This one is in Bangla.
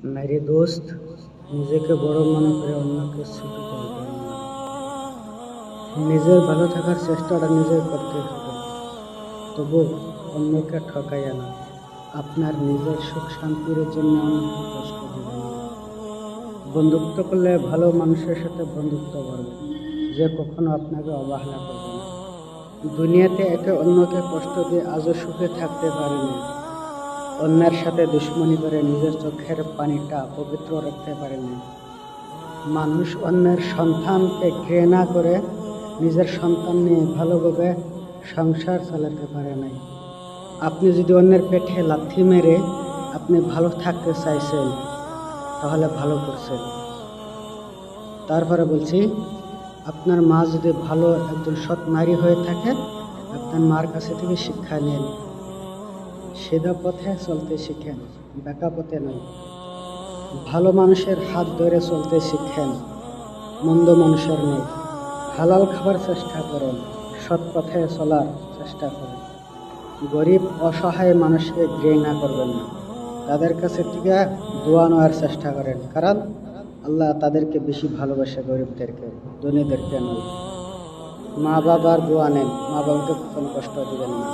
মেরে দোস্ত, নিজেকে বড় মনে করে অন্যকে ছোট করবেন না। নিজের ভালো থাকার চেষ্টাটা নিজে করতে হবে, তবু অন্যকে ঠকাইয়া না। আপনার নিজের সুখ শান্তির জন্য অন্যকে কষ্ট দেবেন না। বন্ধুত্ব করলে ভালো মানুষের সাথে বন্ধুত্ব করবেন, যে কখনো আপনাকে অবহেলা করবে না। দুনিয়াতে একে অন্যকে কষ্ট দিয়ে আজও সুখে থাকতে পারেনি। অন্যের সাথে দুশ্মনী করে নিজের চোখের পানিটা পবিত্র রাখতে পারেনি। মানুষ অন্যের সন্তানকে ঘৃণা করে নিজের সন্তান নিয়ে ভালোভাবে সংসার চালাতে পারে নাই। আপনি যদি অন্যের পেটে লাথি মেরে আপনি ভালো থাকতে চাইছেন, তাহলে ভালো করছেন। তারপরে বলছি, আপনার মা যদি ভালো একজন সৎ নারী হয়ে থাকে, আপনার মার কাছে থেকে শিক্ষা নেন। সিধা পথে চলতে শিখেন, বেঁকা পথে নয়। ভালো মানুষের হাত ধরে চলতে শিখেন, মন্দ মানুষের নয়। হালাল খাবার চেষ্টা করেন, সৎ পথে চলার চেষ্টা করেন। গরিব অসহায় মানুষকে ঘৃণা করবেন না, তাদের কাছে থেকে দোয়া নেওয়ার চেষ্টা করেন, কারণ আল্লাহ তাদেরকে বেশি ভালোবাসে, গরিবদেরকে, ধনীদেরকে নয়। মা বাবার দোয়া নেন, মা বাবাকে কখনো কষ্ট দিবেন না।